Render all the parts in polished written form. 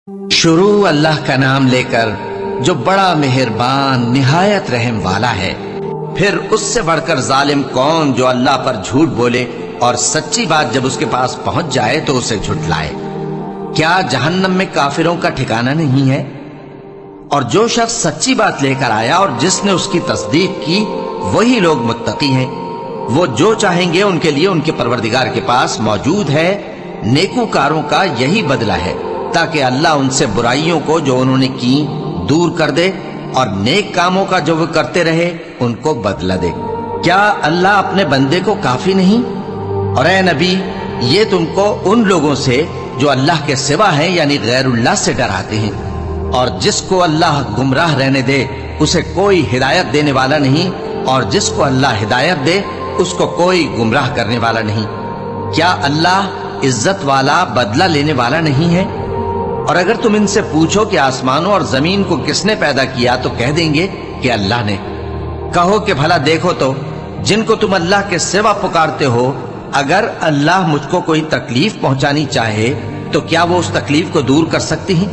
शुरू अल्लाह का नाम लेकर जो बड़ा मेहरबान निहायत रहम वाला है। फिर उससे बढ़कर जालिम कौन जो अल्लाह पर झूठ बोले और सच्ची बात जब उसके पास पहुंच जाए तो उसे झुठलाए। क्या जहन्नम में काफिरों का ठिकाना नहीं है? और जो शख्स सच्ची बात लेकर आया और जिसने उसकी तस्दीक की वही लोग मुत्तकी हैं। वो जो चाहेंगे उनके लिए उनके परवरदिगार के पास मौजूद है। नेकूकारों का यही बदला है ताकि अल्लाह उनसे बुराइयों को जो उन्होंने की दूर कर दे और नेक कामों का जो वो करते रहे उनको बदला दे। क्या अल्लाह अपने बंदे को काफी नहीं? और ए नबी, ये तुमको उन लोगों से जो अल्लाह के सिवा हैं यानी गैरुल्लाह से डराते हैं। और जिसको अल्लाह गुमराह रहने दे उसे कोई हिदायत देने वाला नहीं, और जिसको अल्लाह हिदायत दे उसको कोई गुमराह करने वाला नहीं। क्या अल्लाह इज्जत वाला बदला लेने वाला नहीं है? और अगर तुम इनसे पूछो कि आसमानों और जमीन को किसने पैदा किया तो कह देंगे कि अल्लाह ने। कहो कि भला देखो तो जिनको तुम अल्लाह के सिवा पुकारते हो, अगर अल्लाह मुझको कोई तकलीफ पहुंचानी चाहे तो क्या वो उस तकलीफ को दूर कर सकती हैं?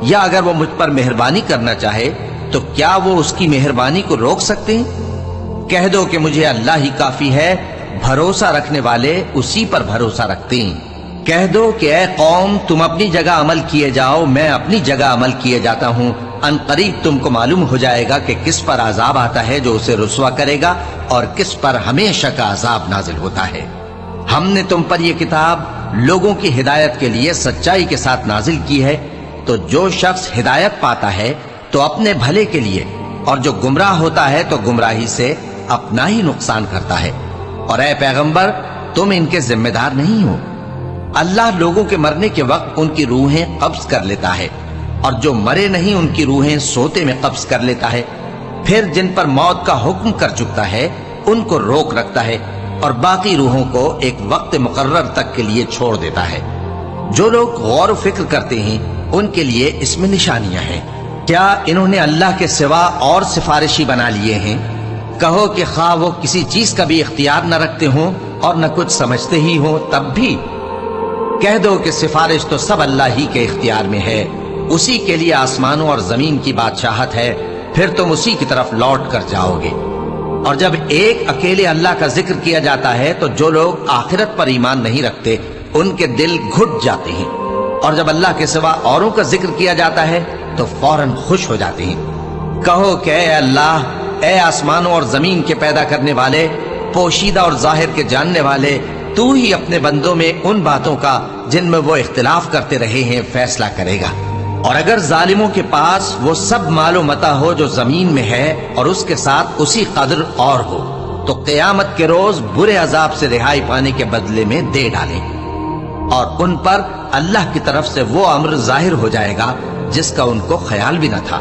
या अगर वो मुझ पर मेहरबानी करना चाहे तो क्या वो उसकी मेहरबानी को रोक सकते हैं? कह दो कि मुझे अल्लाह ही काफी है, भरोसा रखने वाले उसी पर भरोसा रखते हैं। कह दो कि ऐ कौम, तुम अपनी जगह अमल किए जाओ, मैं अपनी जगह अमल किए जाता हूँ। अनकरीब तुमको मालूम हो जाएगा कि किस पर अजाब आता है जो उसे रुस्वा करेगा और किस पर हमेशा का अजाब नाजिल होता है। हमने तुम पर यह किताब लोगों की हिदायत के लिए सच्चाई के साथ नाजिल की है। तो जो शख्स हिदायत पाता है तो अपने भले के लिए, और जो गुमराह होता है तो गुमराही से अपना ही नुकसान करता है। और ऐ पैगंबर, तुम इनके जिम्मेदार नहीं हो। अल्लाह लोगों के मरने के वक्त उनकी रूहें कब्ज कर लेता है, और जो मरे नहीं उनकी रूहें सोते में कब्ज कर लेता है। फिर जिन पर मौत का हुक्म कर चुकता है उनको रोक रखता है, और बाकी रूहों को एक वक्त मुकर्रर तक के लिए छोड़ देता है। जो लोग गौर फिक्र करते हैं उनके लिए इसमें निशानियां हैं। क्या इन्होंने अल्लाह के सिवा और सिफारिशी बना लिए हैं? कहो कि खा वो किसी चीज का भी इख्तियार न रखते हों और न कुछ समझते ही हों तब भी। कह दो कि सिफारिश तो सब अल्लाह ही के इख्तियार में है। उसी के लिए आसमानों और जमीन की बादशाहत है, फिर तुम उसी की तरफ लौट कर जाओगे। और जब एक अकेले अल्लाह का जिक्र किया जाता है तो जो लोग आखिरत पर ईमान नहीं रखते उनके दिल घुट जाते हैं, और जब अल्लाह के सिवा औरों का जिक्र किया जाता है तो फौरन खुश हो जाते हैं। कहो कि ऐ अल्लाह, ऐ आसमानों और जमीन के पैदा करने वाले, पोशीदा और जाहिर के जानने वाले, तू ही अपने बंदों में उन बातों का जिनमें वो इख्तिलाफ करते रहे हैं फैसला करेगा। और अगर जालिमों के पास वो सब मालो मता हो जो जमीन में है और उसके साथ उसी कदर और हो, तो क़यामत के रोज बुरे अजाब से रिहाई पाने के बदले में दे डालें, और उन पर अल्लाह की तरफ से वो अम्र जाहिर हो जाएगा जिसका उनको ख्याल भी न था,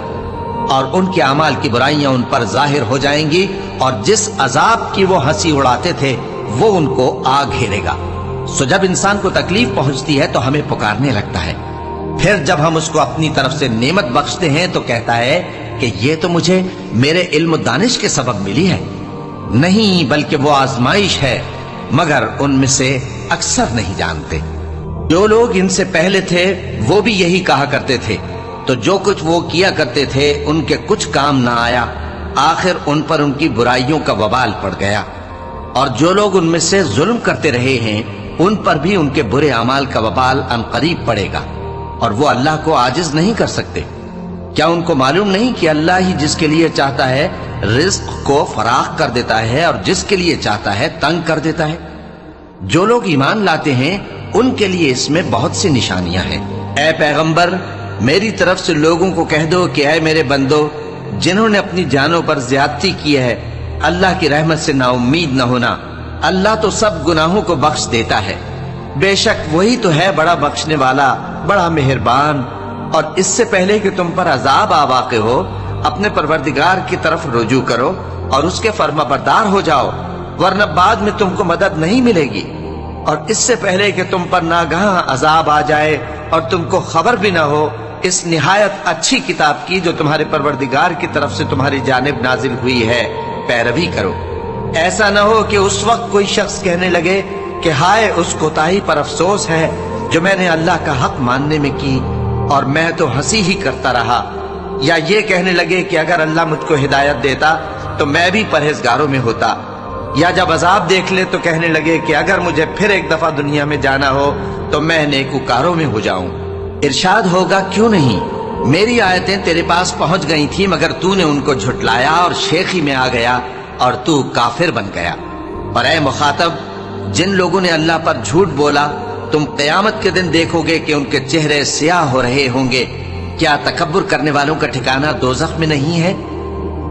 और उनके अमाल की बुराइयां उन पर जाहिर हो जाएंगी, और जिस अजाब की वो हंसी उड़ाते थे वो उनको आ घेरेगा। सो जब इंसान को तकलीफ पहुंचती है तो हमें पुकारने लगता है। फिर जब हम उसको अपनी तरफ से नेमत बख्शते हैं तो कहता है कि ये तो मुझे मेरे इल्म दानिश के सबब मिली है। नहीं, बल्कि वो आजमाइश है, मगर उनमें से अक्सर नहीं जानते। जो लोग इनसे पहले थे वो भी यही कहा करते थे, तो जो कुछ वो किया करते थे उनके कुछ काम ना आया, आखिर उन पर उनकी बुराइयों का वबाल पड़ गया। और जो लोग उनमें से जुल्म करते रहे हैं उन पर भी उनके बुरे अमाल का वबाल अनकरीब पड़ेगा, और वो अल्लाह को आजिज नहीं कर सकते। क्या उनको मालूम नहीं कि अल्लाह ही जिसके लिए चाहता है रिज्क को फराख कर देता है और जिसके लिए चाहता है तंग कर देता है? जो लोग ईमान लाते हैं उनके लिए इसमें बहुत सी निशानियां हैं। ऐ पैगंबर, मेरी तरफ से लोगों को कह दो कि ऐ मेरे बंदो, जिन्होंने अपनी जानों पर ज्यादती की है, अल्लाह की रहमत से नाउम्मीद न होना। अल्लाह तो सब गुनाहों को बख्श देता है, बेशक वही तो है बड़ा बख्शने वाला, बड़ा मेहरबान। और इससे पहले कि तुम पर अजाब आ वाक़े हो, अपने परवरदिगार की तरफ रुजू करो और उसके फर्माबरदार हो जाओ, वरना बाद में तुमको मदद नहीं मिलेगी। और इससे पहले कि तुम पर नागहां अजाब आ जाए और तुमको खबर भी ना हो इस निहायत अच्छी किताब की जो तुम्हारे परवरदिगार की तरफ से तुम्हारी जानिब नाजिल हुई है, पैरवी करो। ऐसा न हो कि उस वक्त कोई शख्स कहने लगे कि हाय उस कोताही पर अफसोस है जो मैंने अल्लाह का हक मानने में की। اور میں تو ہنسی ہی کرتا رہا، یا یہ کہنے لگے کہ اگر اللہ مجھ کو ہدایت دیتا تو میں بھی پرہیزگاروں میں ہوتا، یا جب عذاب دیکھ لے تو کہنے لگے کہ اگر مجھے پھر ایک دفعہ دنیا میں جانا ہو تو میں نیکوکاروں میں ہو جاؤں۔ ارشاد ہوگا کیوں نہیں، میری آیتیں تیرے پاس پہنچ گئی تھی مگر تو نے ان کو جھٹلایا اور شیخی میں آ گیا اور تو کافر بن گیا۔ پر اے مخاطب، جن لوگوں نے اللہ پر جھوٹ بولا تم قیامت کے دن دیکھو گے کہ ان کے چہرے سیاہ ہو رہے ہوں گے۔ کیا تکبر کرنے والوں کا ٹھکانہ دوزخ میں نہیں ہے؟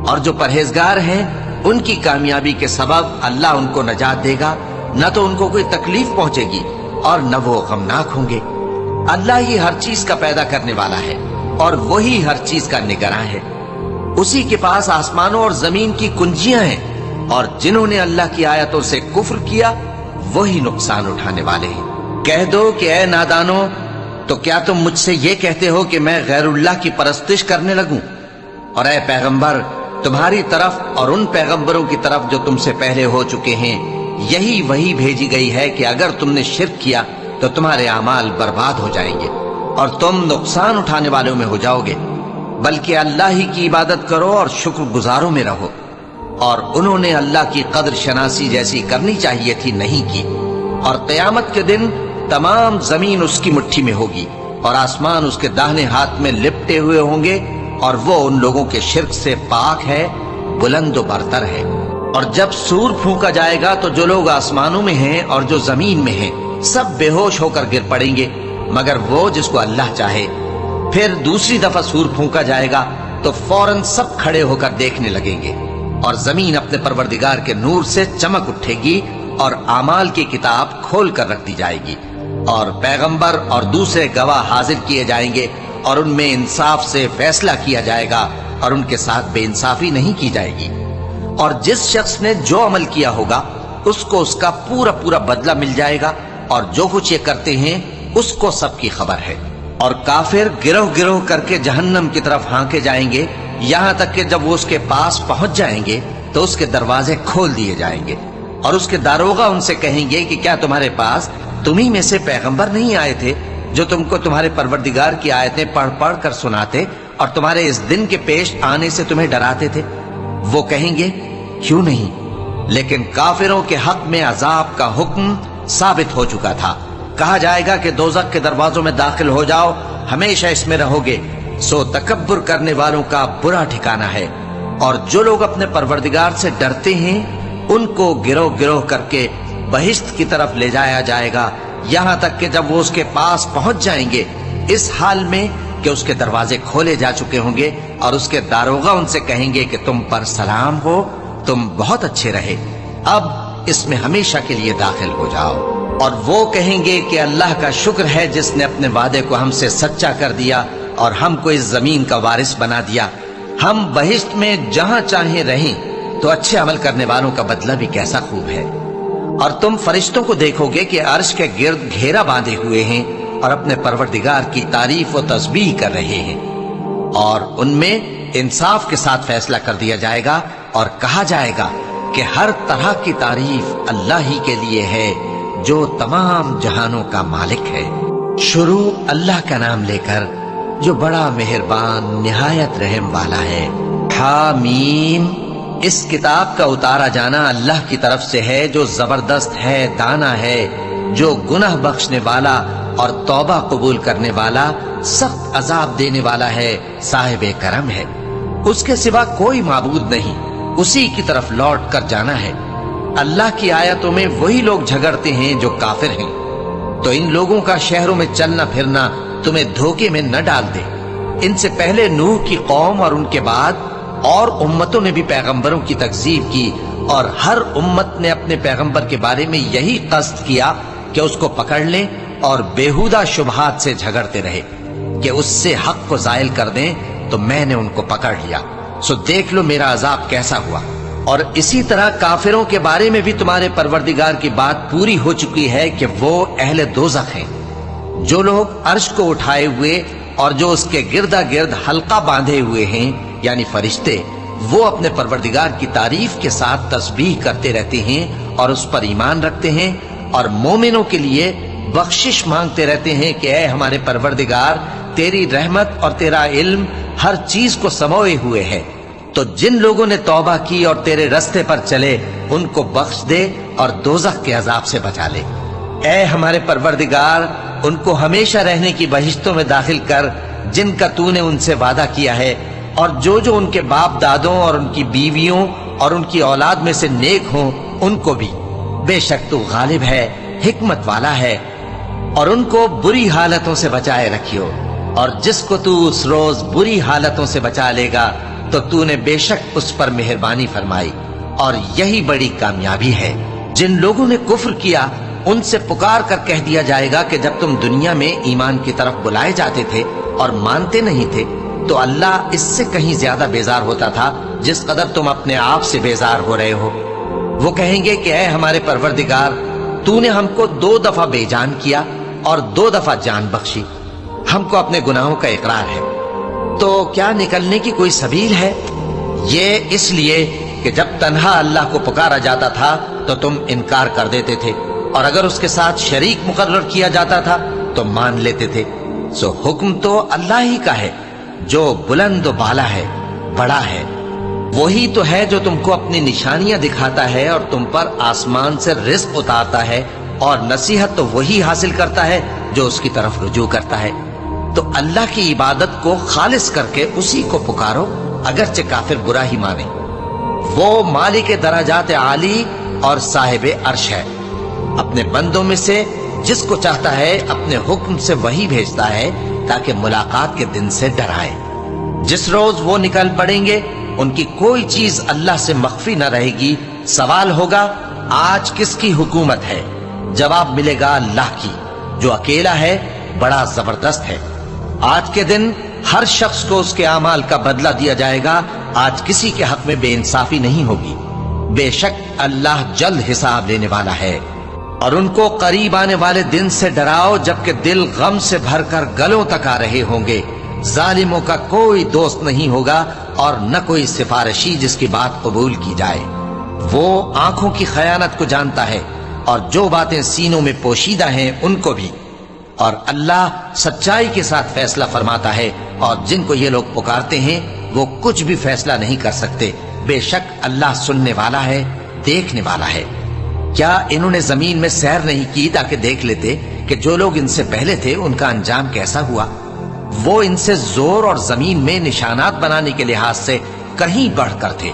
اور جو پرہیزگار ہیں ان کی کامیابی کے سبب اللہ ان کو نجات دے گا، نہ تو ان کو کوئی تکلیف پہنچے گی اور نہ وہ غمناک ہوں گے۔ اللہ ہی ہر چیز کا پیدا کرنے والا ہے اور وہی ہر چیز کا نگراں ہے۔ اسی کے پاس آسمانوں اور زمین کی کنجیاں ہیں، اور جنہوں نے اللہ کی آیتوں سے کفر کیا وہی نقصان اٹھانے والے ہیں۔ کہہ دو کہ اے نادانو، تو کیا تم مجھ سے یہ کہتے ہو کہ میں غیر اللہ کی پرستش کرنے لگوں؟ اور اے پیغمبر، تمہاری طرف اور ان پیغمبروں کی طرف جو تم سے پہلے ہو چکے ہیں یہی وہی بھیجی گئی ہے کہ اگر تم نے شرک کیا تو تمہارے اعمال برباد ہو جائیں گے اور تم نقصان اٹھانے والوں میں ہو جاؤ گے، بلکہ اللہ ہی کی عبادت کرو اور شکر گزاروں میں رہو۔ اور انہوں نے اللہ کی قدر شناسی جیسی کرنی چاہیے تھی نہیں کی، اور قیامت کے دن تمام زمین اس کی مٹھی میں ہوگی اور آسمان اس کے داہنے ہاتھ میں لپٹے ہوئے ہوں گے، اور وہ ان لوگوں کے شرک سے پاک ہے، بلند و برتر ہے۔ اور جب سور پھونکا جائے گا تو جو لوگ آسمانوں میں ہیں اور جو زمین میں ہیں سب بے ہوش ہو کر گر پڑیں گے مگر وہ جس کو اللہ چاہے۔ پھر دوسری دفعہ سور پھونکا جائے گا تو فوراً سب کھڑے ہو کر دیکھنے لگیں گے، اور زمین اپنے پروردگار کے نور سے چمک اٹھے گی اور اعمال کی کتاب کھول کر رکھ دی جائے گی، اور پیغمبر اور دوسرے گواہ حاضر کیے جائیں گے، اور ان میں انصاف سے فیصلہ کیا جائے گا اور ان کے ساتھ بے انصافی نہیں کی جائے گی۔ اور جس شخص نے جو عمل کیا ہوگا اس کو اس کا پورا پورا بدلہ مل جائے گا، اور جو کچھ یہ کرتے ہیں اس کو سب کی خبر ہے۔ اور کافر گروہ گروہ کر کے جہنم کی طرف ہانکے جائیں گے، یہاں تک کہ جب وہ اس کے پاس پہنچ جائیں گے تو اس کے دروازے کھول دیے جائیں گے، اور اس کے داروغہ ان سے کہیں گے کہ کیا تمہارے پاس تمہیں میں سے پیغمبر نہیں آئے تھے جو تم کو تمہارے پروردگار کی آیتیں پڑھ پڑھ کر سناتے اور تمہارے اس دن کے پیش آنے سے تمہیں ڈراتے تھے؟ وہ کہیں گے کیوں نہیں، لیکن کافروں کے حق میں عذاب کا حکم ثابت ہو چکا تھا۔ کہا جائے گا کہ دوزخ کے دروازوں میں داخل ہو جاؤ، ہمیشہ اس میں رہو گے، سو تکبر کرنے والوں کا برا ٹھکانہ ہے۔ اور جو لوگ اپنے پروردگار سے ڈرتے ہیں ان کو گروہ گروہ کر کے بہشت کی طرف لے جایا جائے گا، یہاں تک کہ جب وہ اس کے پاس پہنچ جائیں گے اس حال میں کہ اس کے دروازے کھولے جا چکے ہوں گے، اور اس کے داروغہ ان سے کہیں گے کہ تم پر سلام ہو، تم بہت اچھے رہے، اب اس میں ہمیشہ کے لیے داخل ہو جاؤ۔ اور وہ کہیں گے کہ اللہ کا شکر ہے جس نے اپنے وعدے کو ہم سے سچا کر دیا اور ہم کو اس زمین کا وارث بنا دیا، ہم بہشت میں جہاں چاہیں رہیں، تو اچھے عمل کرنے والوں کا بدلہ بھی کیسا خوب ہے۔ اور تم فرشتوں کو دیکھو گے کہ عرش کے گرد گھیرا باندھے ہوئے ہیں اور اپنے پروردگار کی تعریف و تسبیح کر رہے ہیں، اور ان میں انصاف کے ساتھ فیصلہ کر دیا جائے گا، اور کہا جائے گا کہ ہر طرح کی تعریف اللہ ہی کے لیے ہے جو تمام جہانوں کا مالک ہے۔ شروع اللہ کا نام لے کر جو بڑا مہربان نہایت رحم والا ہے۔ حامیم، اس کتاب کا اتارا جانا اللہ کی طرف سے ہے جو زبردست ہے، دانا ہے، جو گناہ بخشنے والا اور توبہ قبول کرنے والا، سخت عذاب دینے والا ہے، صاحب کرم ہے۔ اس کے سوا کوئی معبود نہیں، اسی کی طرف لوٹ کر جانا ہے۔ اللہ کی آیتوں میں وہی لوگ جھگڑتے ہیں جو کافر ہیں، تو ان لوگوں کا شہروں میں چلنا پھرنا تمہیں دھوکے میں نہ ڈال دے۔ ان سے پہلے نوح کی قوم اور ان کے بعد اور امتوں نے بھی پیغمبروں کی تکذیب کی، اور ہر امت نے اپنے پیغمبر کے بارے میں یہی قصد کیا کہ اس کو پکڑ لیں اور بیہودہ شبہات سے جھگڑتے رہے کہ اس سے حق کو زائل کر دیں، تو میں نے ان کو پکڑ لیا، سو دیکھ لو میرا عذاب کیسا ہوا۔ اور اسی طرح کافروں کے بارے میں بھی تمہارے پروردگار کی بات پوری ہو چکی ہے کہ وہ اہل دوزخ ہیں۔ جو لوگ عرش کو اٹھائے ہوئے اور جو اس کے گردا گرد حلقہ باندھے ہوئے ہیں یعنی فرشتے، وہ اپنے پروردگار کی تعریف کے ساتھ تسبیح کرتے رہتے ہیں اور اس پر ایمان رکھتے ہیں، اور مومنوں کے لیے بخشش مانگتے رہتے ہیں کہ اے ہمارے پروردگار तेरी रहमत और तेरा इल्म हर चीज को समोए हुए है। तो जिन लोगों ने तौबा की और तेरे रास्ते पर चले उनको बख्श दे और दोज़ख के अजाब से बचा ले। ऐ हमारे परवरदिगार, उनको हमेशा रहने की बहिश्तों में दाखिल कर जिनका तूने उनसे वादा किया है, और जो जो उनके बाप दादों और उनकी बीवियों और उनकी औलाद में से नेक हों उनको भी। बेशक तू गालिब है, हिकमत वाला है। और उनको बुरी हालतों से बचाए रखियो, और जिसको तू उस रोज बुरी हालतों से बचा लेगा तो तूने बेशक उस पर मेहरबानी फरमाई, और यही बड़ी कामयाबी है। जिन लोगों ने कुफ्र किया उनसे पुकार कर कह दिया जाएगा कि जब तुम दुनिया में ईमान की तरफ बुलाए जाते थे और मानते नहीं थे तो अल्लाह इससे कहीं ज्यादा बेजार होता था जिस कदर तुम अपने आप से बेजार हो रहे हो। वो कहेंगे कि ऐ हमारे परवरदिगार, तूने हमको 2 दफा बेजान किया और 2 दफा जान बख्शी। हमको अपने गुनाहों का इकरार है, तो क्या निकलने की कोई सबील है? ये इसलिए कि जब तन्हा अल्लाह को पुकारा जाता था तो तुम इनकार कर देते थे, और अगर उसके साथ शरीक मुकर्रर किया जाता था तो मान लेते थे। सो हुक्म तो अल्लाह ही का है जो बुलंद बाला है, बड़ा है। वही तो है जो तुमको अपनी निशानियां दिखाता है और तुम पर आसमान से रिज़्क़ उतारता है, और नसीहत तो वही हासिल करता है जो उसकी तरफ रुजू करता है। तो अल्लाह की इबादत को खालिस करके उसी को पुकारो, अगरचे काफिर बुरा ही माने। वो मालिक दराजात आली और साहिब अर्श है। अपने बंदों में से जिसको चाहता है अपने हुक्म से वही भेजता है ताकि मुलाकात के दिन से डराए। जिस रोज वो निकल पड़ेंगे उनकी कोई चीज अल्लाह से मख्फी न रहेगी। सवाल होगा, आज किसकी हुकूमत है? जवाब मिलेगा, अल्लाह की, जो अकेला है, बड़ा जबरदस्त है। आज के दिन हर शख्स को उसके अमाल का बदला दिया जाएगा। आज किसी के हक में बेइंसाफी नहीं होगी। बेशक अल्लाह जल्द हिसाब लेने वाला है। और उनको करीब आने वाले दिन से डराओ जबकि दिल गम से भरकर गलों तक आ रहे होंगे। जालिमों का कोई दोस्त नहीं होगा और न कोई सिफारिशी जिसकी बात कबूल की जाए। वो आंखों की खयानत को जानता है और जो बातें सीनों में पोशीदा हैं उनको भी। और अल्लाह सच्चाई के साथ फैसला फरमाता है, और जिनको ये लोग पुकारते हैं वो कुछ भी फैसला नहीं कर सकते। बेशक अल्लाह सुनने वाला है, देखने वाला है। क्या इन्होंने जमीन में सैर नहीं की ताकि देख लेते कि जो लोग इनसे पहले थे उनका अंजाम कैसा हुआ? वो इनसे जोर और जमीन में निशानात बनाने के लिहाज से कहीं बढ़कर थे।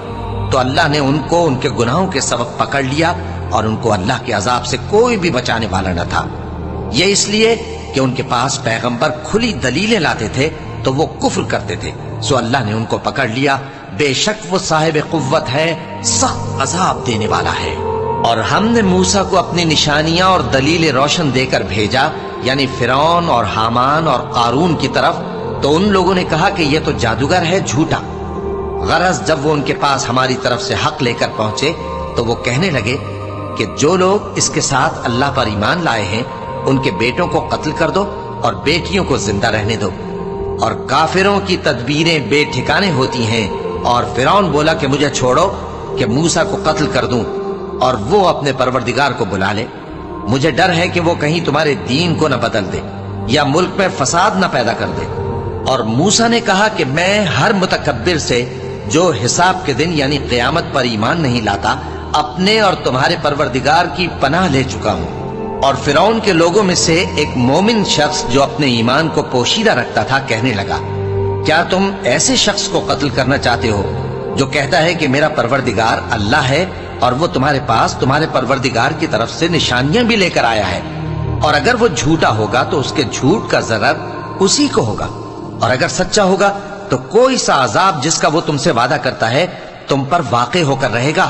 तो अल्लाह ने उनको उनके गुनाहों के सबब पकड़ लिया और उनको अल्लाह के अजाब से कोई भी बचाने वाला न था। ये इसलिए कि उनके पास पैगंबर खुली दलीलें लाते थे तो वो कुफ्र करते थे। सो अल्लाह ने उनको पकड़ लिया। बेशक वो साहिब कुव्वत है, सख्त अजाब देने वाला है। और हमने मूसा को अपनी निशानियां और दलीलें रोशन देकर भेजा, यानी फिरौन और हामान और कारून की तरफ। तो उन लोगों ने कहा कि यह तो जादूगर है, झूठा। गरज जब वो उनके पास हमारी तरफ से हक लेकर पहुंचे तो वो कहने लगे कि जो लोग इसके साथ अल्लाह पर ईमान लाए हैं उनके बेटों को कत्ल कर दो और बेटियों को जिंदा रहने दो। और काफिरों की तदबीरें बेठिकाने होती हैं। और फिरौन बोला कि मुझे छोड़ो कि मूसा को कत्ल कर दूं और वो अपने परवरदिगार को बुला ले। मुझे डर है कि वो कहीं तुम्हारे दीन को न बदल दे या मुल्क में फसाद न पैदा कर दे। और मूसा ने कहा कि मैं हर मुतकब्बिर से जो हिसाब के दिन यानी क़यामत पर ईमान नहीं लाता, अपने और तुम्हारे परवरदिगार की पनाह ले चुका हूँ। और फिरौन के लोगों में से एक मोमिन शख्स जो अपने ईमान को पोशीदा रखता था कहने लगा, क्या तुम ऐसे शख्स को कत्ल करना चाहते हो जो कहता है कि मेरा परवरदिगार अल्लाह है और वो तुम्हारे पास तुम्हारे परवरदिगार की तरफ से निशानियां भी लेकर आया है? और अगर वो झूठा होगा तो उसके झूठ का ज़रर उसी को होगा, और अगर सच्चा होगा तो कोई सा अजाब जिसका वो तुमसे वादा करता है तुम पर वाक़े होकर रहेगा।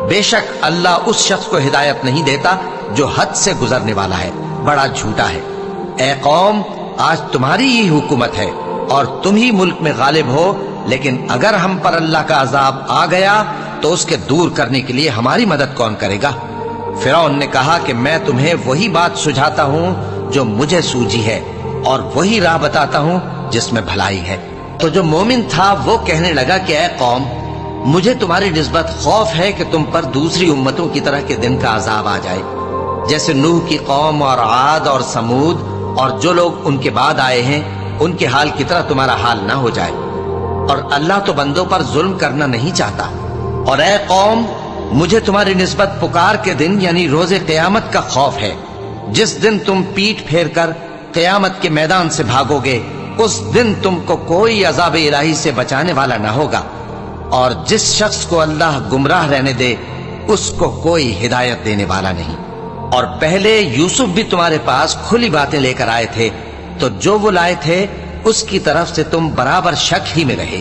बेशक अल्लाह उस शख्स को हिदायत नहीं देता जो हद से गुजरने वाला है, बड़ा झूठा है। ए कौम, आज तुम्हारी ही हुकूमत है और तुम ही मुल्क में गालिब हो, लेकिन अगर हम पर अल्लाह का अजाब आ गया तो उसके दूर करने के लिए हमारी मदद कौन करेगा? फिरौन ने कहा कि मैं तुम्हें वही बात सुझाता हूँ जो मुझे सूझी है और वही राह बताता हूँ जिसमें भलाई है। तो जो मोमिन था वो कहने लगा कि ए कौम, मुझे तुम्हारी निस्बत खौफ है कि तुम पर दूसरी उम्मतों की तरह के दिन का अजाब आ जाए, जैसे नूह की कौम और आद और समूद और जो लोग उनके बाद आए हैं। ان کے حال کی طرح تمہارا حال نہ ہو جائے۔ اور اللہ تو بندوں پر ظلم کرنا نہیں چاہتا۔ اور اے قوم، مجھے تمہاری نسبت پکار کے دن یعنی روز قیامت کا خوف ہے، جس دن تم پیٹ پھیر کر قیامت کے میدان سے بھاگو گے۔ اس دن تم کو کوئی عذاب الہی سے بچانے والا نہ ہوگا، اور جس شخص کو اللہ گمراہ رہنے دے اس کو کوئی ہدایت دینے والا نہیں۔ اور پہلے یوسف بھی تمہارے پاس کھلی باتیں لے کر آئے تھے، تو جو وہ لائے تھے اس کی طرف سے تم برابر شک ہی میں رہے،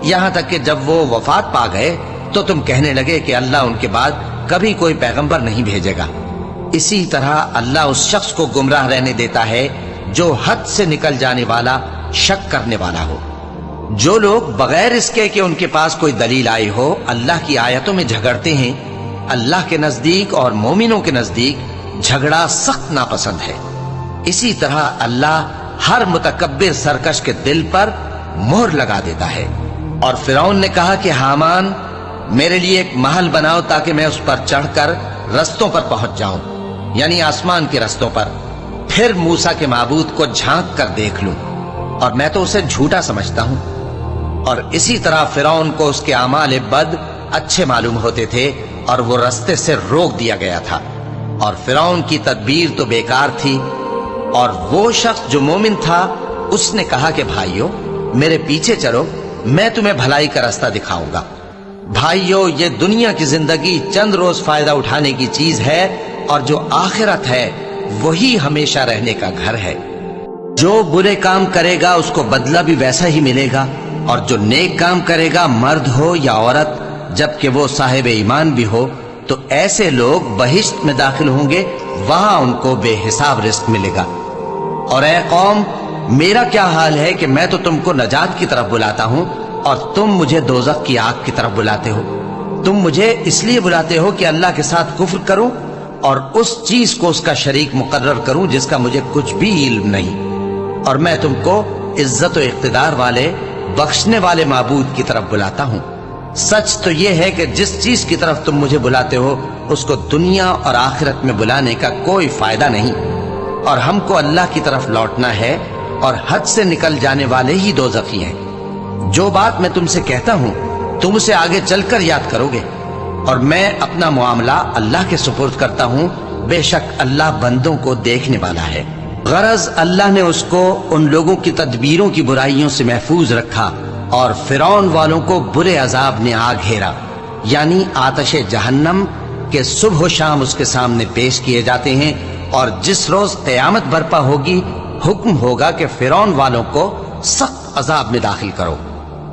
یہاں تک کہ جب وہ وفات پا گئے تو تم کہنے لگے کہ اللہ ان کے بعد کبھی کوئی پیغمبر نہیں بھیجے گا۔ اسی طرح اللہ اس شخص کو گمراہ رہنے دیتا ہے جو حد سے نکل جانے والا، شک کرنے والا ہو۔ جو لوگ بغیر اس کے کہ ان کے پاس کوئی دلیل آئی ہو اللہ کی آیتوں میں جھگڑتے ہیں، اللہ کے نزدیک اور مومنوں کے نزدیک جھگڑا سخت ناپسند ہے۔ اسی طرح اللہ ہر متکبر سرکش کے دل پر مہر لگا دیتا ہے۔ اور فرعون نے کہا کہ حامان، میرے لیے ایک محل بناؤ تاکہ میں اس پر چڑھ کر رستوں پر پہنچ جاؤں، یعنی آسمان کے رستوں پر، پھر موسیٰ کے معبود کو جھانک کر دیکھ لوں، اور میں تو اسے جھوٹا سمجھتا ہوں۔ اور اسی طرح فرعون کو اس کے اعمال بد اچھے معلوم ہوتے تھے اور وہ رستے سے روک دیا گیا تھا، اور فرعون کی تدبیر تو بیکار تھی۔ اور وہ شخص جو مومن تھا اس نے کہا کہ بھائیو، میرے پیچھے چلو، میں تمہیں بھلائی کا راستہ دکھاؤں گا۔ بھائیو، یہ دنیا کی زندگی چند روز فائدہ اٹھانے کی چیز ہے، اور جو آخرت ہے وہی ہمیشہ رہنے کا گھر ہے۔ جو برے کام کرے گا اس کو بدلہ بھی ویسا ہی ملے گا، اور جو نیک کام کرے گا، مرد ہو یا عورت، جبکہ وہ صاحب ایمان بھی ہو، تو ایسے لوگ بہشت میں داخل ہوں گے، وہاں ان کو بے حساب رزق ملے گا۔ اور اے قوم، میرا کیا حال ہے کہ میں تو تم کو نجات کی طرف بلاتا ہوں اور تم مجھے دوزخ کی آگ کی طرف بلاتے ہو۔ تم مجھے اس لیے بلاتے ہو کہ اللہ کے ساتھ کفر کروں اور اس چیز کو اس کا شریک مقرر کروں جس کا مجھے کچھ بھی علم نہیں، اور میں تم کو عزت و اقتدار والے، بخشنے والے معبود کی طرف بلاتا ہوں۔ سچ تو یہ ہے کہ جس چیز کی طرف تم مجھے بلاتے ہو اس کو دنیا اور آخرت میں بلانے کا کوئی فائدہ نہیں، اور ہم کو اللہ کی طرف لوٹنا ہے، اور حد سے نکل جانے والے ہی دوزخی ہیں۔ جو بات میں تم سے کہتا ہوں تم اسے آگے چل کر یاد کرو گے، اور میں اپنا معاملہ اللہ کے سپرد کرتا ہوں، بے شک اللہ بندوں کو دیکھنے والا ہے۔ غرض اللہ نے اس کو ان لوگوں کی تدبیروں کی برائیوں سے محفوظ رکھا، اور فرعون والوں کو برے عذاب نے آ گھیرا، یعنی آتش جہنم کے صبح و شام اس کے سامنے پیش کیے جاتے ہیں، اور جس روز قیامت برپا ہوگی حکم ہوگا کہ فرعون والوں کو سخت عذاب میں داخل کرو۔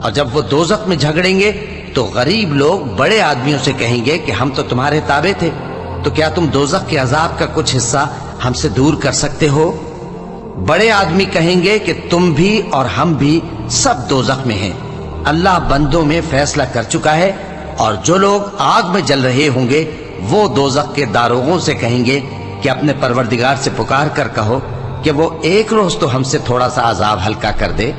اور جب وہ دوزخ میں جھگڑیں گے تو غریب لوگ بڑے آدمیوں سے کہیں گے کہ ہم تو تمہارے تابع تھے، تو کیا تم دوزخ کے عذاب کا کچھ حصہ ہم سے دور کر سکتے ہو؟ بڑے آدمی کہیں گے کہ تم بھی اور ہم بھی سب دوزخ میں ہیں، اللہ بندوں میں فیصلہ کر چکا ہے۔ اور جو لوگ آگ میں جل رہے ہوں گے وہ دوزخ کے داروغوں سے کہیں گے کہ اپنے پروردگار سے پکار کر کہو کہ وہ ایک روز تو ہم سے تھوڑا سا عذاب ہلکا کر دے۔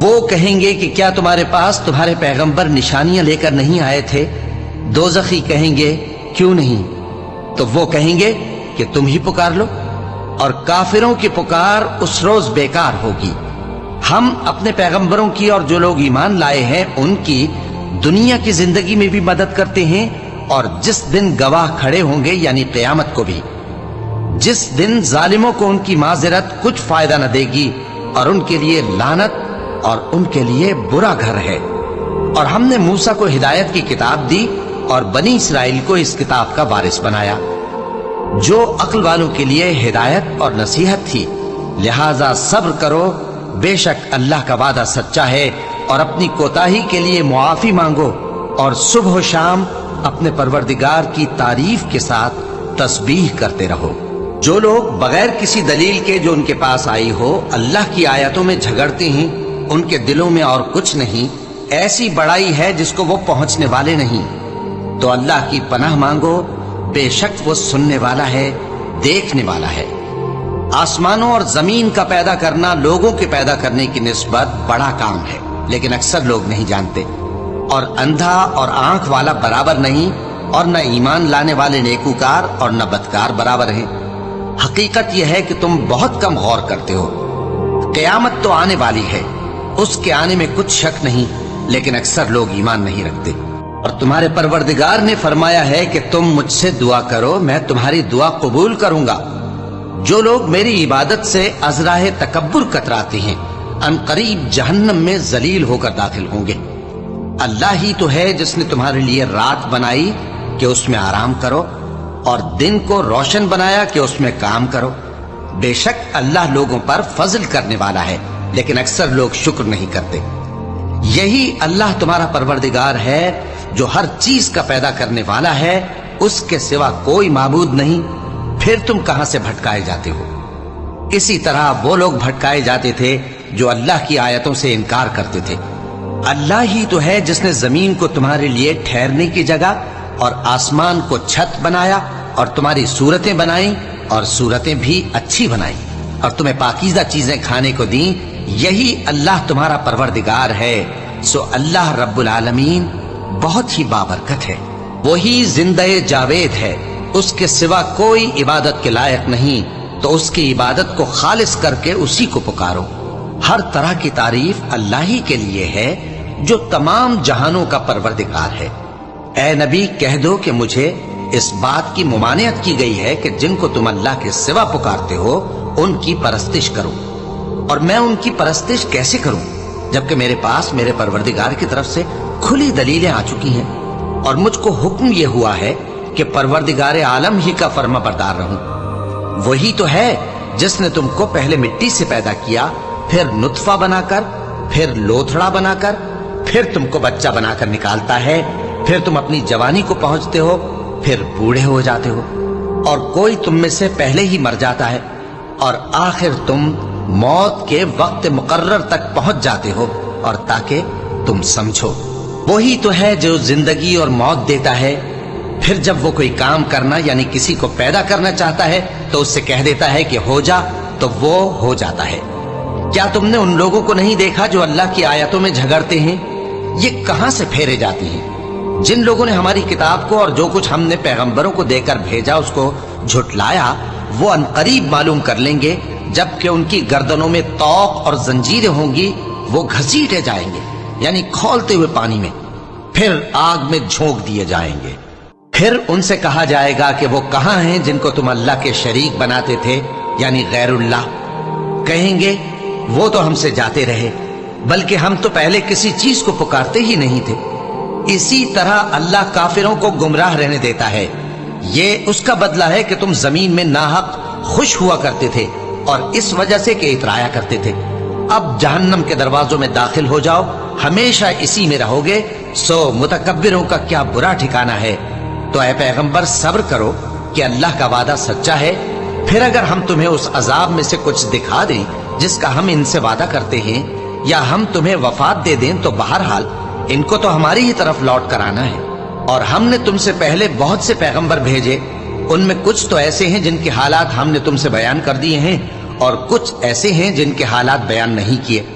وہ کہیں گے کہ کیا تمہارے پاس تمہارے پیغمبر نشانیاں لے کر نہیں آئے تھے؟ دوزخی کہیں گے کیوں نہیں؟ تو وہ کہیں گے کہ تم ہی پکار لو، اور کافروں کی پکار اس روز بیکار ہوگی۔ ہم اپنے پیغمبروں کی اور جو لوگ ایمان لائے ہیں ان کی دنیا کی زندگی میں بھی مدد کرتے ہیں، اور جس دن گواہ کھڑے ہوں گے یعنی قیامت کو بھی، جس دن ظالموں کو ان کی معذرت کچھ فائدہ نہ دے گی، اور ان کے لیے لعنت اور ان کے لیے برا گھر ہے۔ اور ہم نے موسیٰ کو ہدایت کی کتاب دی اور بنی اسرائیل کو اس کتاب کا وارث بنایا، جو عقل والوں کے لیے ہدایت اور نصیحت تھی۔ لہذا صبر کرو، بے شک اللہ کا وعدہ سچا ہے، اور اپنی کوتاہی کے لیے معافی مانگو، اور صبح و شام اپنے پروردگار کی تعریف کے ساتھ تسبیح کرتے رہو۔ جو لوگ بغیر کسی دلیل کے جو ان کے پاس آئی ہو اللہ کی آیتوں میں جھگڑتے ہیں، ان کے دلوں میں اور کچھ نہیں، ایسی بڑائی ہے جس کو وہ پہنچنے والے نہیں۔ تو اللہ کی پناہ مانگو، بے شک وہ سننے والا ہے، دیکھنے والا ہے۔ آسمانوں اور زمین کا پیدا کرنا لوگوں کے پیدا کرنے کی نسبت بڑا کام ہے، لیکن اکثر لوگ نہیں جانتے۔ اور اندھا اور آنکھ والا برابر نہیں، اور نہ ایمان لانے والے نیکوکار اور نہ بدکار برابر ہیں۔ حقیقت یہ ہے کہ تم بہت کم غور کرتے ہو۔ क़यामत तो आने वाली है, उसके आने में कुछ शक नहीं, लेकिन अक्सर लोग ईमान नहीं रखते। और तुम्हारे परवरदिगार ने फरमाया है कि तुम मुझसे दुआ करो, मैं तुम्हारी दुआ कबूल करूंगा। जो लोग मेरी इबादत से अज़राए तकब्बुर कतराते हैं, अनकरीब जहन्नम में जलील होकर दाखिल होंगे। अल्लाह ही तो है जिसने तुम्हारे लिए रात बनाई कि उसमें आराम करो और दिन को रोशन बनाया कि उसमें काम करो। बेशक अल्लाह लोगों पर फजल करने वाला है, लेकिन अक्सर लोग शुक्र नहीं करते। यही अल्लाह तुम्हारा परवरदिगार है जो हर चीज का पैदा करने वाला है, उसके सिवा कोई माबूद नहीं। फिर तुम कहां से भटकाए जाते हो? इसी तरह वो लोग भटकाए जाते थे जो अल्लाह की आयतों से इनकार करते थे। अल्लाह ही तो है जिसने जमीन को तुम्हारे लिए ठहरने की जगह और आसमान को छत बनाया और तुम्हारी सूरतें बनाई और सूरतें भी अच्छी बनाई और तुम्हें पाकीज़ा चीजें खाने को दी। यही अल्लाह तुम्हारा परवरदिगार है। सो अल्लाह रब्बुल आलमीन बहुत ही बाबरकत है। वही जिंदे जावेद है, उसके सिवा कोई इबादत के लायक नहीं, तो उसकी इबादत को खालिस करके उसी को पुकारो। हर तरह की तारीफ अल्लाह ही के लिए है जो तमाम जहानों का परवरदिगार है। ए नबी, कह दो कि मुझे इस बात की मुमानियत की गई है कि जिनको तुम अल्लाह के सिवा पुकारते हो उनकी परस्तिश करो, और मैं उनकी परस्तिश कैसे करूं जबकि मेरे पास मेरे परवरदिगार की तरफ से खुली दलीलें आ चुकी हैं और मुझको हुक्म यह हुआ है कि परवरदिगार आलम ही का फर्मा बरदार रहूं। वही तो है जिसने तुमको पहले मिट्टी से पैदा किया, फिर नुत्फा बनाकर, फिर लोथड़ा बनाकर, फिर तुमको बच्चा बनाकर निकालता है, फिर तुम अपनी जवानी को पहुंचते हो, फिर बूढ़े हो जाते हो, और कोई तुम में से पहले ही मर जाता है और आखिर तुम मौत के वक्त मुकर्रर तक पहुंच जाते हो। और ताकि तुम समझो, वही तो है जो जिंदगी और मौत देता है। फिर जब वो कोई काम करना यानी किसी को पैदा करना चाहता है तो उससे कह देता है कि हो जा, तो वो हो जाता है। क्या तुमने उन लोगों को नहीं देखा जो अल्लाह की आयतों में झगड़ते हैं? ये कहां से फेरे जाते हैं? जिन लोगों ने हमारी किताब को और जो कुछ हमने पैगंबरों को देकर भेजा उसको झुटलाया, वो अनकरीब मालूम कर लेंगे जबकि उनकी गर्दनों में तौक और जंजीरें होंगी, वो घसीटे जाएंगे यानी खौलते हुए पानी में, फिर आग में झोंक दिए जाएंगे। फिर उनसे कहा जाएगा कि वो कहां हैं जिनको तुम अल्लाह के शरीक बनाते थे यानी गैरुल्लाह। कहेंगे वो तो हमसे जाते रहे, बल्कि हम तो पहले किसी चीज को पुकारते ही नहीं थे। इसी तरह अल्लाह काफिरों को गुमराह रहने देता है। ये उसका बदला है कि तुम जमीन में नाहक खुश हुआ करते थे और इस वजह से कि इतराया करते थे। अब जहन्नम के दरवाजों में दाखिल हो जाओ, हमेशा इसी में रहोगे। सो मुतकब्बिरों का क्या बुरा ठिकाना है। तो ऐ पैगंबर, सब्र करो कि अल्लाह का वादा सच्चा है। फिर अगर हम तुम्हें उस अजाब में से कुछ दिखा दें जिसका हम इनसे वादा करते हैं, या हम तुम्हें वफात दे दें, तो बहरहाल इनको तो हमारी ही तरफ लौट कर आना है। और हमने तुमसे पहले बहुत से पैगंबर भेजे, उनमें कुछ तो ऐसे हैं जिनके हालात हमने तुमसे बयान कर दिए हैं और कुछ ऐसे हैं जिनके हालात बयान नहीं किए।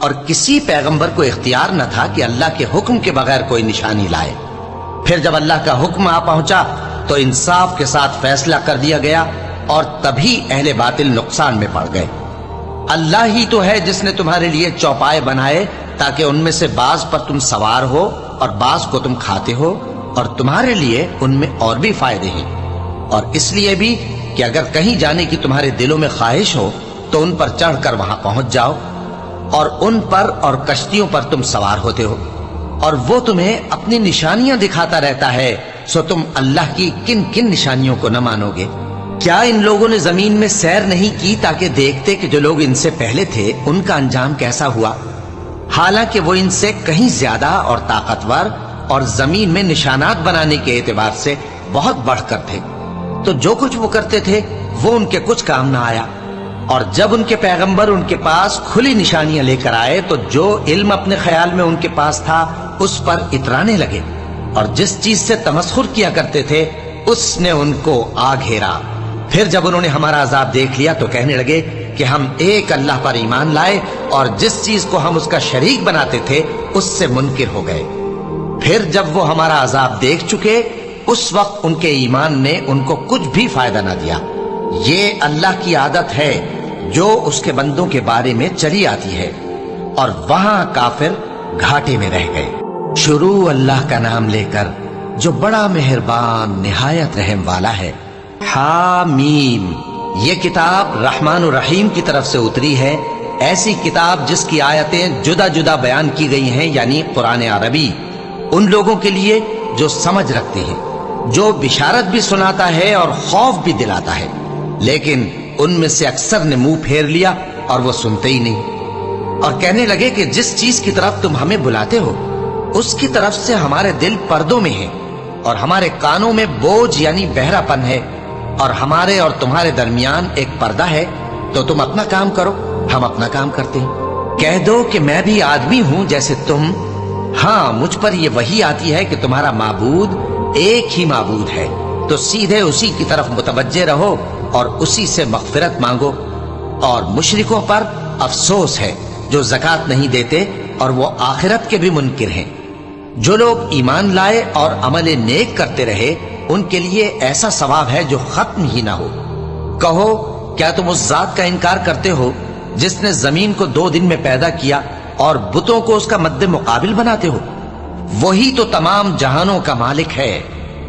और किसी पैगंबर को इख्तियार न था कि अल्लाह के हुक्म के बगैर कोई निशानी लाए। फिर जब अल्लाह का हुक्म आ पहुंचा तो इंसाफ के साथ फैसला कर दिया गया और तभी अहले बातिल नुकसान में पड़ गए। अल्लाह ही तो है जिसने तुम्हारे लिए चौपाए बनाए ताकि उनमें से बाज पर तुम सवार हो और बाज को तुम खाते हो, और तुम्हारे लिए उनमें और भी फायदे हैं। और इसलिए भी कि अगर कहीं जाने की तुम्हारे दिलों में ख्वाहिश हो तो उन पर चढ़कर वहां पहुंच जाओ, और उन पर और कश्तियों पर तुम सवार होते हो, और वो तुम्हें अपनी निशानियां दिखाता रहता है। सो तुम अल्लाह की किन किन निशानियों को न मानोगे? क्या इन लोगों ने जमीन में सैर नहीं की ताकि देखते कि जो लोग इनसे पहले थे उनका अंजाम कैसा हुआ? हालांकि वो इनसे कहीं ज्यादा और ताकतवर और जमीन में निशानात बनाने के एतबार से बहुत बढ़कर थे। तो जो कुछ वो करते थे वो उनके कुछ काम ना आया। और जब उनके पैगंबर उनके पास खुली निशानियां लेकर आए तो जो इल्म अपने ख्याल में उनके पास था उस पर इतराने लगे, और जिस चीज से तमस्खुर किया करते थे उसने उनको आ घेरा। फिर जब उन्होंने हमारा अजाब देख लिया तो कहने लगे कि हम एक अल्लाह पर ईमान लाए और जिस चीज को हम उसका शरीक बनाते थे उससे मुनकिर हो गए। फिर जब वो हमारा अजाब देख चुके उस वक्त उनके ईमान ने उनको कुछ भी फायदा ना दिया। ये अल्लाह की आदत है, جو اس کے بندوں کے بارے میں چلی آتی ہے، اور وہاں کافر گھاٹے میں رہ گئے۔ شروع اللہ کا نام لے کر جو بڑا مہربان نہایت رحم والا ہے۔ حامیم، یہ کتاب رحمان الرحیم کی طرف سے اتری ہے، ایسی کتاب جس کی آیتیں جدا جدا بیان کی گئی ہیں، یعنی قرآن عربی، ان لوگوں کے لیے جو سمجھ رکھتے ہیں، جو بشارت بھی سناتا ہے اور خوف بھی دلاتا ہے۔ لیکن ان میں سے اکثر نے منہ پھیر لیا اور وہ سنتے ہی نہیں، اور کہنے لگے کہ جس چیز کی طرف تم ہمیں بلاتے ہو اس کی طرف سے ہمارے دل پردوں میں ہیں، اور ہمارے کانوں میں بوجھ یعنی بہرا پن ہے، اور ہمارے اور تمہارے درمیان ایک پردہ ہے، تو تم اپنا کام کرو، ہم اپنا کام کرتے ہیں۔ کہہ دو کہ میں بھی آدمی ہوں جیسے تم، ہاں مجھ پر یہ وحی آتی ہے کہ تمہارا معبود ایک ہی معبود ہے، تو سیدھے اسی کی طرف متوجہ رہو اور اسی سے مغفرت مانگو۔ اور مشرکوں پر افسوس ہے جو زکوٰۃ نہیں دیتے اور وہ آخرت کے بھی منکر ہیں۔ جو لوگ ایمان لائے اور عمل نیک کرتے رہے ان کے لیے ایسا ثواب ہے جو ختم ہی نہ ہو۔ کہو کیا تم اس ذات کا انکار کرتے ہو جس نے زمین کو 2 دن میں پیدا کیا اور بتوں کو اس کا مد مقابل بناتے ہو؟ وہی تو تمام جہانوں کا مالک ہے،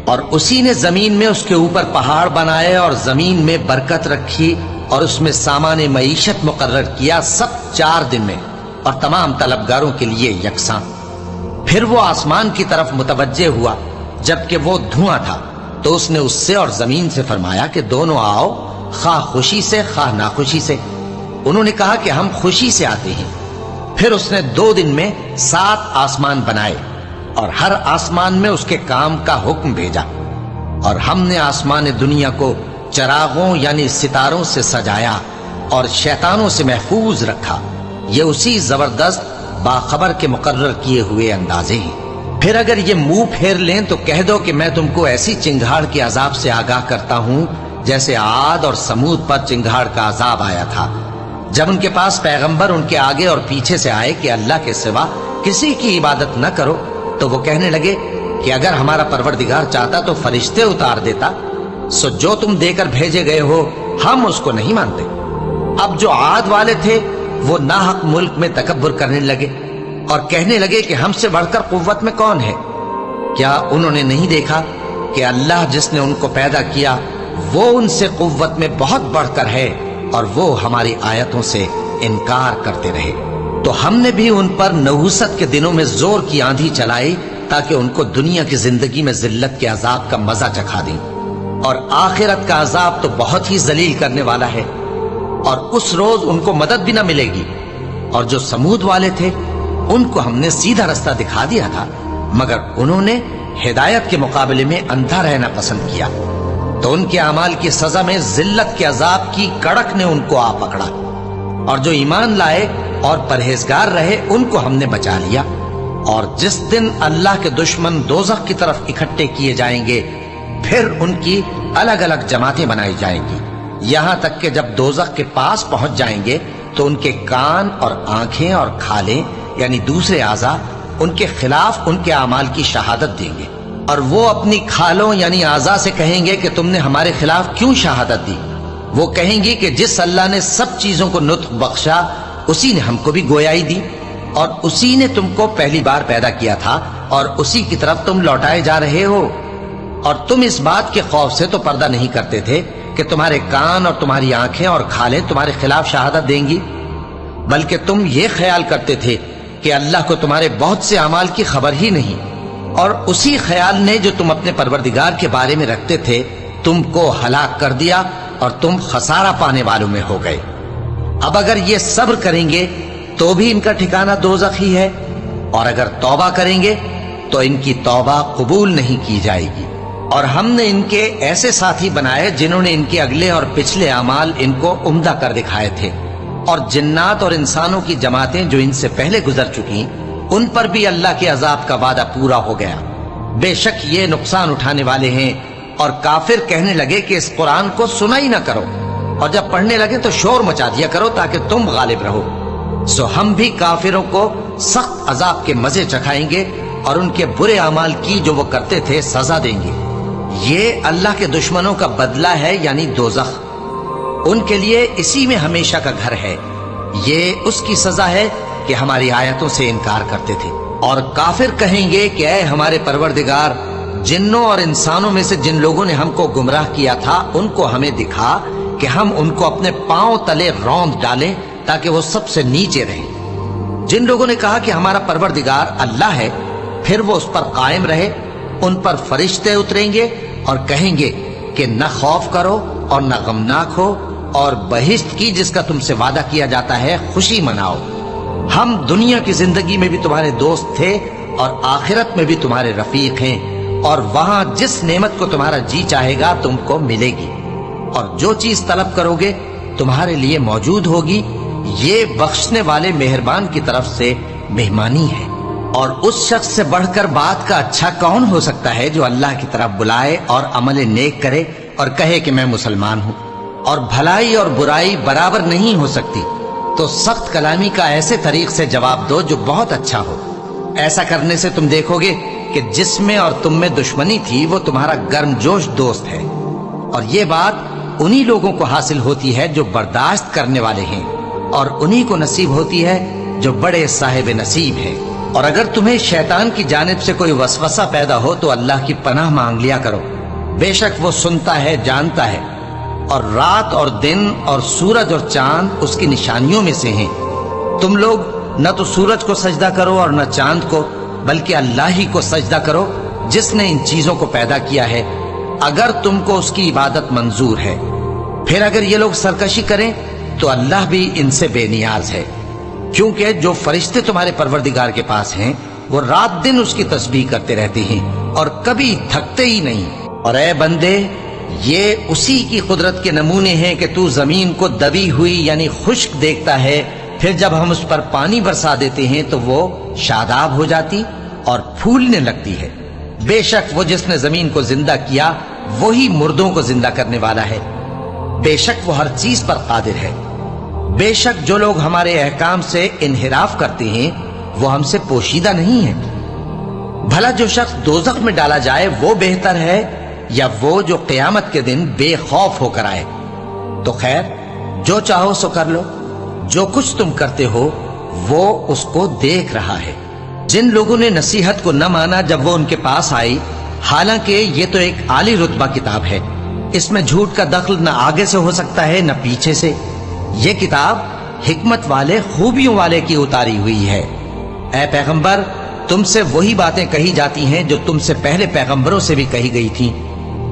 اور اسی نے زمین میں اس کے اوپر پہاڑ بنائے اور زمین میں برکت رکھی اور اس میں سامان معیشت مقرر کیا، سب 4 دن میں، اور تمام طلبگاروں کے لیے یکساں۔ پھر وہ آسمان کی طرف متوجہ ہوا جبکہ وہ دھواں تھا، تو اس نے اس سے اور زمین سے فرمایا کہ دونوں آؤ، خواہ خوشی سے خواہ ناخوشی سے۔ انہوں نے کہا کہ ہم خوشی سے آتے ہیں۔ پھر اس نے 2 دن میں 7 آسمان بنائے اور ہر آسمان میں اس کے کام کا حکم بھیجا، اور ہم نے آسمان دنیا کو چراغوں یعنی ستاروں سے سجایا اور شیطانوں سے محفوظ رکھا۔ یہ اسی زبردست باخبر کے مقرر کیے ہوئے اندازے ہیں۔ پھر اگر یہ منہ پھیر لیں تو کہہ دو کہ میں تم کو ایسی چنگھاڑ کے عذاب سے آگاہ کرتا ہوں جیسے عاد اور سمود پر چنگھاڑ کا عذاب آیا تھا، جب ان کے پاس پیغمبر ان کے آگے اور پیچھے سے آئے کہ اللہ کے سوا کسی کی عبادت نہ کرو، تو وہ کہنے لگے کہ اگر ہمارا پروردگار چاہتا تو فرشتے اتار دیتا، سو جو تم دے کر بھیجے گئے ہو ہم اس کو نہیں مانتے۔ اب جو عاد والے تھے وہ ناحق ملک میں تکبر کرنے لگے اور کہنے لگے کہ ہم سے بڑھ کر قوت میں کون ہے؟ کیا انہوں نے نہیں دیکھا کہ اللہ جس نے ان کو پیدا کیا وہ ان سے قوت میں بہت بڑھ کر ہے، اور وہ ہماری آیتوں سے انکار کرتے رہے؟ تو ہم نے بھی ان پر نحوست کے دنوں میں زور کی آندھی چلائی تاکہ ان کو دنیا کی زندگی میں ذلت کے عذاب کا مزہ چکھا دیں، اور آخرت کا عذاب تو بہت ہی ذلیل کرنے والا ہے، اور اس روز ان کو مدد بھی نہ ملے گی۔ اور جو سمود والے تھے ان کو ہم نے سیدھا رستہ دکھا دیا تھا، مگر انہوں نے ہدایت کے مقابلے میں اندھا رہنا پسند کیا، تو ان کے اعمال کی سزا میں ذلت کے عذاب کی کڑک نے ان کو آ پکڑا۔ اور جو ایمان لائے اور پرہیزگار رہے ان کو ہم نے بچا لیا۔ اور جس دن اللہ کے دشمن دوزخ کی طرف اکٹھے کیے جائیں گے پھر ان کی الگ الگ جماعتیں بنائی جائیں گی، یہاں تک کہ جب دوزخ کے پاس پہنچ جائیں گے تو ان کے کان اور آنکھیں اور کھالیں یعنی دوسرے اعضاء ان کے خلاف ان کے اعمال کی شہادت دیں گے، اور وہ اپنی کھالوں یعنی اعضاء سے کہیں گے کہ تم نے ہمارے خلاف کیوں شہادت دی؟ وہ کہیں گی کہ جس اللہ نے سب چیزوں کو نطق بخشا اسی نے ہم کو بھی گویائی دی، اور اسی نے تم کو پہلی بار پیدا کیا تھا اور اسی کی طرف تم لوٹائے جا رہے ہو۔ اور تم اس بات کے خوف سے تو پردہ نہیں کرتے تھے کہ تمہارے کان اور تمہاری آنکھیں اور کھالیں تمہارے خلاف شہادت دیں گی، بلکہ تم یہ خیال کرتے تھے کہ اللہ کو تمہارے بہت سے اعمال کی خبر ہی نہیں، اور اسی خیال نے جو تم اپنے پروردگار کے بارے میں رکھتے تھے تم کو ہلاک کر دیا اور تم خسارہ پانے والوں میں ہو گئے۔ اب اگر یہ صبر کریں گے تو بھی ان کا ٹھکانہ دوزخ ہی ہے، اور اگر توبہ کریں گے تو ان کی توبہ قبول نہیں کی جائے گی۔ اور ہم نے ان کے ایسے ساتھی بنائے جنہوں نے ان کے اگلے اور پچھلے اعمال ان کو عمدہ کر دکھائے تھے، اور جنات اور انسانوں کی جماعتیں جو ان سے پہلے گزر چکی ان پر بھی اللہ کے عذاب کا وعدہ پورا ہو گیا۔ بے شک یہ نقصان اٹھانے والے ہیں۔ اور کافر کہنے لگے کہ اس قرآن کو سنا ہی نہ کرو، اور جب پڑھنے لگے تو شور مچا دیا کرو تاکہ تم غالب رہو۔ سو ہم بھی کافروں کو سخت عذاب کے مزے چکھائیں گے اور ان کے برے اعمال کی جو وہ کرتے تھے سزا دیں گے۔ یہ اللہ کے دشمنوں کا بدلہ ہے یعنی دوزخ۔ उनके लिए इसी में हमेशा का घर है। ये उसकी सजा है कि हमारी आयतों से इनकार करते थे। और काफिर कहेंगे कि ऐ हमारे परवरदिगार, जिन्नों और इंसानों में से जिन लोगों ने हमको गुमराह किया था उनको हमें दिखा कि हम उनको अपने पांव तले रौंद डालें ताकि वो सबसे नीचे रहें। जिन लोगों ने कहा कि हमारा परवरदिगार अल्लाह है, फिर वो उस पर कायम रहे, उन पर फरिश्ते उतरेंगे और कहेंगे कि न खौफ करो और न गमनाक हो, और बहिश्त की जिसका तुमसे वादा किया जाता है खुशी मनाओ। हम दुनिया की जिंदगी में भी तुम्हारे दोस्त थे और आखिरत में भी तुम्हारे रफीक हैं, और वहां जिस नेमत को तुम्हारा जी चाहेगा तुमको मिलेगी, और जो चीज तलब करोगे तुम्हारे लिए मौजूद होगी। ये बख्शने वाले मेहरबान की तरफ से मेहमानी है। और उस शख्स से बढ़कर बात का अच्छा कौन हो सकता है जो अल्लाह की तरफ बुलाए और अमल नेक करे और कहे कि मैं मुसलमान हूँ। और भलाई और बुराई बराबर नहीं हो सकती, तो सख्त कलामी का ऐसे तरीक से जवाब दो जो बहुत अच्छा हो। ऐसा करने से तुम देखोगे कि जिसमें और तुम में दुश्मनी थी वो तुम्हारा गर्मजोश दोस्त है। और ये बात उन्हीं लोगों को हासिल होती है जो बर्दाश्त करने वाले हैं, और उन्हीं को नसीब होती है जो बड़े साहिब नसीब हैं। और अगर तुम्हें शैतान की जानिब से कोई वसवसा पैदा हो तो अल्लाह की पनाह मांग लिया करो। बेशक वो सुनता है, जानता है। और रात और दिन और सूरज और चांद उसकी निशानियों में से हैं। तुम लोग न तो सूरज को सजदा करो और न चांद को, बल्कि अल्लाह ही को सजदा करो जिसने इन चीजों को पैदा किया है, अगर तुमको उसकी इबादत मंजूर है। फिर अगर ये लोग सरकशी करें तो अल्लाह भी इनसे बेनियाज है, क्योंकि जो फरिश्ते तुम्हारे परवरदिगार के पास हैं वो रात दिन उसकी तस्बीह करते रहते हैं और कभी थकते ही नहीं। और ऐ बंदे, ये उसी की कुदरत के नमूने हैं कि तू जमीन को दबी हुई यानी खुश्क देखता है, फिर जब हम उस पर पानी बरसा देते हैं तो वो शादाब हो जाती और फूलने लगती है। बेशक वो जिसने जमीन को जिंदा किया वही मुर्दों को जिंदा करने वाला है। बेशक वो हर चीज पर कादिर है। बेशक जो लोग हमारे अहकाम से इन्हिराफ करते हैं वो हमसे पोशीदा नहीं है। भला जो शख्स दोज़ख में डाला जाए वो बेहतर है या वो जो क़यामत के दिन बेखौफ होकर आए। तो खैर, जो चाहो सो कर लो, जो कुछ तुम करते हो वो उसको देख रहा है। जिन लोगों ने नसीहत को न माना जब वो उनके पास आई, हालांकि ये तो एक आली रुतबा किताब है, इसमें झूठ का दखल न आगे से हो सकता है न पीछे से। ये किताब हिकमत वाले, खूबियों वाले की उतारी हुई है। ऐ पैगंबर, तुमसे वही बातें कही जाती हैं जो तुमसे पहले पैगंबरों से भी कही गई थीं।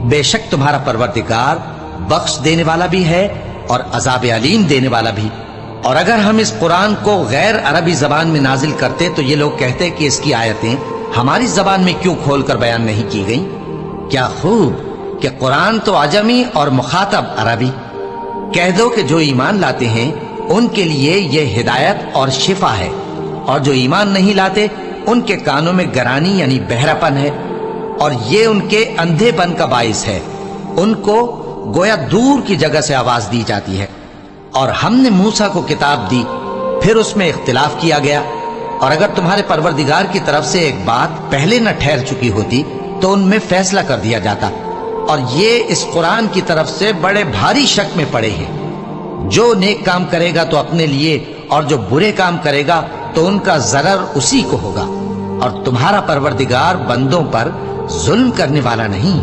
बेशक तुम्हारा परवरदिगार बख्श देने वाला भी है और अजाब अलीम देने वाला भी। और अगर हम इस कुरान को गैर अरबी जबान में नाजिल करते तो ये लोग कहते कि इसकी आयतें हमारी जबान में क्यों खोलकर बयान नहीं की गई। क्या खूब कि कुरान तो अजमी और मुखातब अरबी। कह दो कि जो ईमान लाते हैं उनके लिए ये हिदायत और शिफा है, और जो ईमान नहीं लाते उनके कानों में गरानी यानी बहरापन है, और ये उनके अंधेपन का बाइस है। उनको गोया दूर की जगह से आवाज दी जाती है। और हमने मूसा को किताब दी, फिर उसमें इख्तिलाफ किया गया। और अगर तुम्हारे परवरदिगार की तरफ से एक बात पहले न ठहर चुकी होती तो उनमें फैसला कर दिया जाता। और ये इस कुरान की तरफ से बड़े भारी शक में पड़े हैं। जो नेक काम करेगा तो अपने लिए, और जो बुरे काम करेगा तो उनका जरर उसी को होगा। और तुम्हारा परवरदिगार बंदों पर जुल्म करने वाला नहीं।